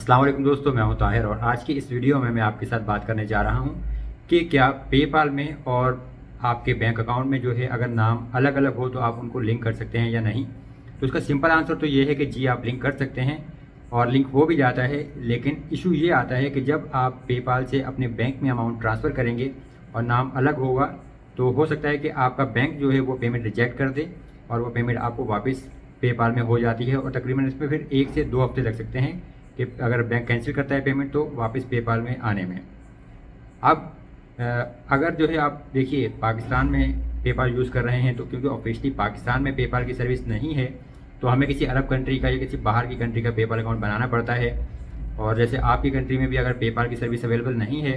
अस्सलाम वालेकुम दोस्तों, मैं हूं ताहिर और आज की इस वीडियो में मैं आपके साथ बात करने जा रहा हूं कि क्या पेपाल में और आपके बैंक अकाउंट में जो है अगर नाम अलग अलग हो तो आप उनको लिंक कर सकते हैं या नहीं। तो इसका सिंपल आंसर तो ये है कि जी, आप लिंक कर सकते हैं और लिंक हो भी जाता है। लेकिन इशू ये आता है कि जब आप पेपाल से अपने बैंक में अमाउंट ट्रांसफ़र करेंगे और नाम अलग होगा तो हो सकता है कि आपका बैंक जो है वो पेमेंट रिजेक्ट कर दे और वो पेमेंट आपको वापस पेपाल में हो जाती है और तकरीबन इसमें फिर 1 से 2 हफ्ते लग सकते हैं कि अगर बैंक कैंसिल करता है पेमेंट तो वापस पेपाल में आने में। अब अगर जो है आप देखिए पाकिस्तान में पेपाल यूज़ कर रहे हैं तो क्योंकि ऑफिशियली पाकिस्तान में पेपाल की सर्विस नहीं है तो हमें किसी अरब कंट्री का या किसी बाहर की कंट्री का पेपाल अकाउंट बनाना पड़ता है। और जैसे आपकी कंट्री में भी अगर पेपाल की सर्विस अवेलेबल नहीं है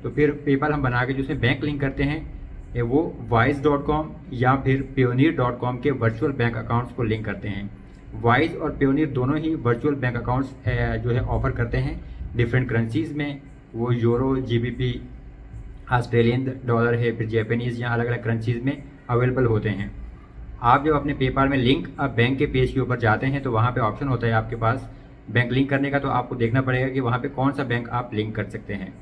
तो फिर पेपाल हम बना के जो उसमें बैंक लिंक करते हैं वो wise.com या फिर payoneer.com के वर्चुअल बैंक अकाउंट्स को लिंक करते हैं। वाइज और पेयोनियर दोनों ही वर्चुअल बैंक अकाउंट्स जो है ऑफ़र करते हैं डिफरेंट करेंसीज़ में। वो यूरो, जीबीपी, ऑस्ट्रेलियन डॉलर है, फिर जापानीज़ या अलग अलग करेंसीज़ में अवेलेबल होते हैं। आप जब अपने पेपाल में लिंक अब बैंक के पेज के ऊपर जाते हैं तो वहाँ पे ऑप्शन होता है आपके पास बैंक लिंक करने का, तो आपको देखना पड़ेगा कि वहाँ पे कौन सा बैंक आप लिंक कर सकते हैं।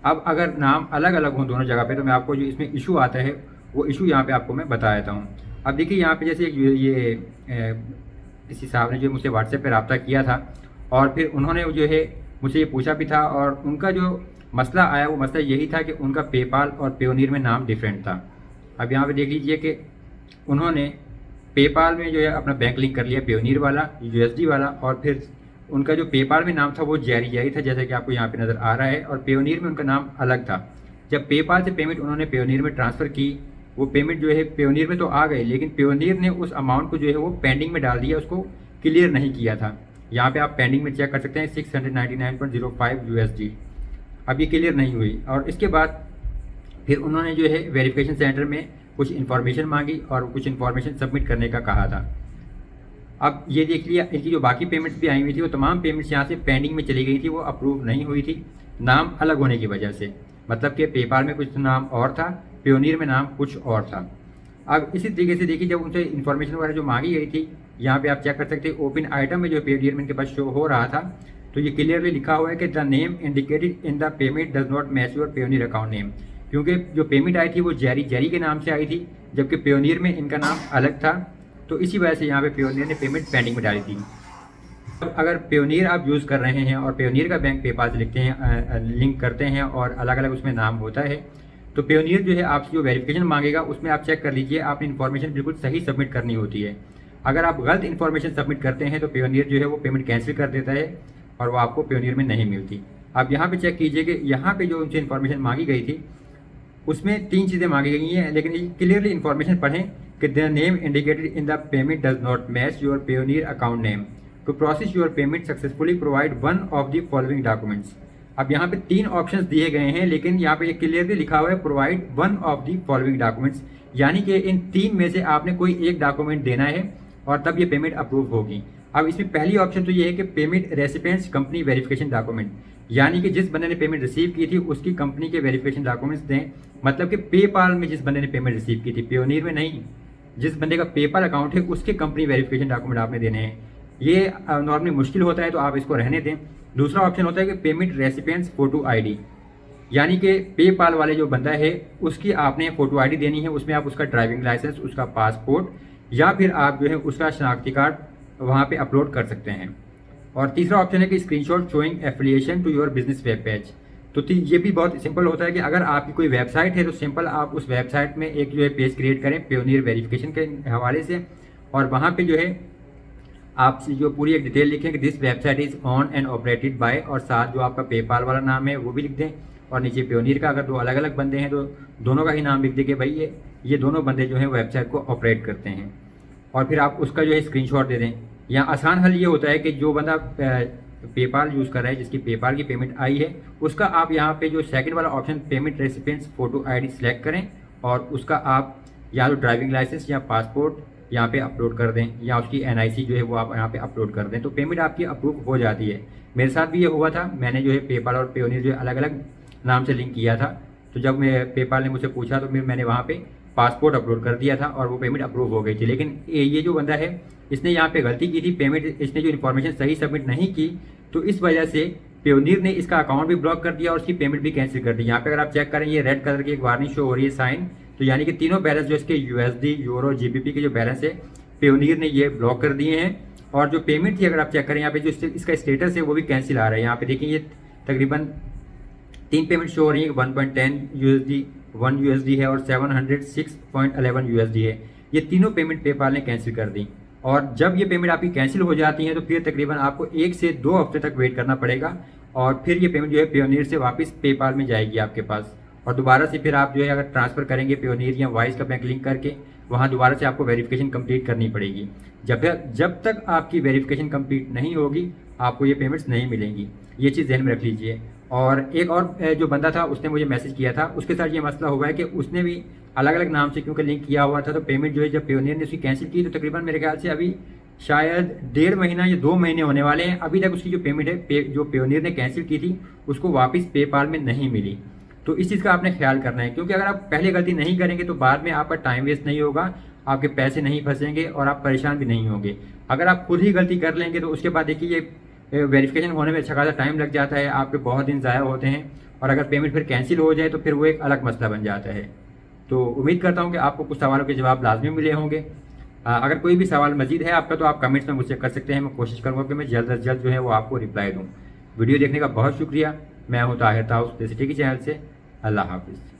अब अगर नाम अलग अलग हों दोनों जगह पे तो मैं आपको जो इसमें इशू आता है वो इशू यहाँ पे आपको मैं बता देता हूँ। अब देखिए यहाँ पे जैसे ये किसी साहब ने जो मुझसे व्हाट्सएप पे रब्ता किया था और फिर उन्होंने जो है मुझसे ये पूछा भी था और उनका जो मसला आया वो मसला यही था कि उनका पेपाल और पेयोनियर में नाम डिफरेंट था। अब यहाँ पे देख लीजिए कि उन्होंने पेपाल में जो है अपना बैंक लिंक कर लिया पेयोनियर वाला, यूएसडी वाला, और फिर उनका जो पेपाल में नाम था वो जेरी था जैसा कि आपको यहाँ पे नज़र आ रहा है, और पेयोनियर में उनका नाम अलग था। जब पेपाल से पेमेंट उन्होंने पेयोनियर में ट्रांसफ़र की वो पेमेंट जो है पेयोनियर में तो आ गई लेकिन पेयोनियर ने उस अमाउंट को जो है वो पेंडिंग में डाल दिया, उसको क्लियर नहीं किया था। यहाँ पे आप पेंडिंग में चेक कर सकते हैं 699.05 यूएसडी। अब ये क्लियर नहीं हुई और इसके बाद फिर उन्होंने जो है वेरिफिकेशन सेंटर में कुछ इन्फॉर्मेशन मांगी और कुछ इन्फॉर्मेशन सबमिट करने का कहा था। अब ये देख लिया इनकी जो बाकी पेमेंट्स भी आई हुई थी वो तमाम पेमेंट्स यहाँ से पेंडिंग में चली गई थी, वो अप्रूव नहीं हुई थी नाम अलग होने की वजह से। मतलब कि पेपाल में कुछ नाम और था, पेयोनियर में नाम कुछ और था। अब इसी तरीके से देखिए जब उनसे इन्फॉर्मेशन वगैरह जो मांगी गई थी यहाँ पे आप चेक कर सकते हैं ओपन आइटम में जो पेयोनियर में इनके पास शो हो रहा था तो ये क्लियरली लिखा हुआ है कि the name indicated in the payment does not match your Payoneer account name. क्योंकि जो पेमेंट आई थी वो जेरी के नाम से आई थी जबकि पेयोनियर में इनका नाम अलग था, तो इसी वजह से यहाँ पे पेयोनियर ने पेमेंट पेंडिंग में डाली थी। अब अगर पेयोनियर आप यूज़ कर रहे हैं और पेयोनियर का बैंक पेपाल से लिखते हैं लिंक करते हैं और अलग अलग उसमें नाम होता है तो पेयोनियर जो है आपसे जो वेरिफिकेशन मांगेगा उसमें आप चेक कर लीजिए आपने इन्फॉर्मेशन बिल्कुल सही सबमिट करनी होती है। अगर आप गलत इन्फॉर्मेशन सबमिट करते हैं तो पेयोनियर जो है वो पेमेंट कैंसिल कर देता है और वो आपको पेयोनियर में नहीं मिलती। आप यहाँ पे चेक कीजिए कि यहाँ पे जो उनसे इन्फॉर्मेशन मांगी गई थी उसमें 3 चीज़ें मांगी गई हैं, लेकिन क्लियरली इन्फॉर्मेशन पढ़ें कि the name indicated in the payment does not match your Payoneer account name. To process your payment successfully provide one of the following documents. अब यहाँ पे 3 ऑप्शंस दिए गए हैं लेकिन यहाँ पे क्लियरली लिखा हुआ है provide one of the following documents, यानी कि इन 3 में से आपने कोई एक डॉक्यूमेंट देना है और तब ये पेमेंट अप्रूव होगी। अब इसमें पहली ऑप्शन तो ये है कि payment recipients company verification document, यानी कि जिस बंदे ने पेमेंट रिसीव की थी उसकी कंपनी के वेरिफिकेशन डॉक्यूमेंट्स दें। मतलब कि पेपाल में जिस बंदे ने पेमेंट रिसीव की थी, पेयोनियर में नहीं, जिस बंदे का पेपाल अकाउंट है उसके कंपनी वेरिफिकेशन डॉक्यूमेंट आपने देने हैं। ये नॉर्मली मुश्किल होता है तो आप इसको रहने दें। दूसरा ऑप्शन होता है कि पेमेंट रेसिपिएंट्स फोटो आईडी, यानी कि पेपाल वाले जो बंदा है उसकी आपने फ़ोटो आईडी देनी है। उसमें आप उसका ड्राइविंग लाइसेंस, उसका पासपोर्ट या फिर आप जो है उसका शनाख्ती कार्ड वहाँ पे अपलोड कर सकते हैं। और तीसरा ऑप्शन है कि screenshot showing affiliation to your business web page. तो ये भी बहुत सिंपल होता है कि अगर आपकी कोई वेबसाइट है तो सिंपल आप उस वेबसाइट में एक जो है पेज क्रिएट करें पेयोनियर वेरिफिकेशन के हवाले से और वहाँ पे जो है आप जो पूरी एक डिटेल लिखें कि this website is on and operated by, और साथ जो आपका पेपाल वाला नाम है वो भी लिख दें और नीचे पेयोनियर का अगर 2 अलग अलग बंदे हैं तो दोनों का ही नाम लिख दें कि भाई ये दोनों बंदे जो हैं वेबसाइट को ऑपरेट करते हैं, और फिर आप उसका जो है स्क्रीनशॉट दे दें। या आसान हल ये होता है कि जो बंदा पेपाल यूज़ कर रहा है जिसकी पेपाल की पेमेंट आई है उसका आप यहाँ पे जो सेकंड वाला option payment recipients photo ID select करें और उसका आप या तो ड्राइविंग लाइसेंस या पासपोर्ट यहाँ पे अपलोड कर दें या उसकी एनआईसी जो है वो आप यहाँ पे अपलोड कर दें तो पेमेंट आपकी अप्रूव हो जाती है। मेरे साथ भी ये हुआ था, मैंने जो है पेपाल और पेयोनियर जो है अलग अलग नाम से लिंक किया था, तो जब मैं पेपाल ने मुझसे पूछा तो मैंने वहाँ पे पासपोर्ट अपलोड कर दिया था और वो पेमेंट अप्रूव हो गई थी। लेकिन ये जो बंदा है इसने यहाँ पे गलती की थी, पेमेंट इसने जो इन्फॉर्मेशन सही सबमिट नहीं की, तो इस वजह से पेयोनियर ने इसका अकाउंट भी ब्लॉक कर दिया और उसकी पेमेंट भी कैंसिल कर दी। यहाँ पे अगर आप चेक करें, ये रेड कलर की एक वार्निंग शो हो रही है साइन, तो यानी कि तीनों बैलेंस जो इसके यूएसडी, यूरो, जीबीपी के जो बैलेंस है पेयोनियर ने ये ब्लॉक कर दिए हैं। और जो पेमेंट थी अगर आप चेक करें यहाँ पे जो इसका स्टेटस है वो भी कैंसिल आ रहा है। यहाँ पे देखिए ये तकरीबन 3 पेमेंट शो हो रही है, 1.10 यूएसडी, 1 यूएसडी है और 706.11 यूएसडी है। ये तीनों पेमेंट पेपाल ने कैंसिल कर दी। और जब ये पेमेंट आपकी कैंसिल हो जाती है तो फिर तकरीबन आपको 1 से 2 हफ्ते तक वेट करना पड़ेगा और फिर ये पेमेंट जो है पेयोनियर से वापस पेपाल में जाएगी आपके पास। और दोबारा से फिर आप जो है अगर ट्रांसफ़र करेंगे पेयोनियर या वाइस का बैंक लिंक करके, वहाँ दोबारा से आपको वेरिफिकेशन कंप्लीट करनी पड़ेगी। जब तक आपकी वेरिफिकेशन कंप्लीट नहीं होगी आपको ये पेमेंट्स नहीं मिलेंगी। ये चीज़ ध्यान में रख लीजिए। और एक और जो बंदा था उसने मुझे मैसेज किया था, उसके साथ ये मसला हुआ है कि उसने भी अलग अलग नाम से क्योंकि लिंक किया हुआ था, तो पेमेंट जो है जब पेयोनियर ने उसकी कैंसिल की तो तकरीबन मेरे ख्याल से अभी शायद 1.5 महीना या 2 महीने होने वाले हैं, अभी तक उसकी जो पेमेंट है जो पेयोनियर ने कैंसिल की थी उसको वापस पेपाल में नहीं मिली। तो इस चीज़ का आपने ख्याल करना है, क्योंकि अगर आप पहले गलती नहीं करेंगे तो बाद में आपका टाइम वेस्ट नहीं होगा, आपके पैसे नहीं फंसेंगे और आप परेशान भी नहीं होंगे। अगर आप खुद ही गलती कर लेंगे तो उसके बाद देखिए ये वेरिफिकेशन होने में अच्छा खासा टाइम लग जाता है, आपके बहुत दिन ज़ाया होते हैं और अगर पेमेंट फिर कैंसिल हो जाए तो फिर वो एक अलग मसला बन जाता है। तो उम्मीद करता हूँ कि आपको कुछ सवालों के जवाब लाजमी मिले होंगे। अगर कोई भी सवाल मजीद है आपका तो आप कमेंट्स में मुझसे कर सकते हैं, मैं कोशिश करूँगा कि मैं जल्द अज जल्द जो है वो आपको रिप्लाई दूँ। वीडियो देखने का बहुत शुक्रिया। मैं हूँ ताहिर ताउस देसी टीवी चैनल से। अल्लाह हाफिज़।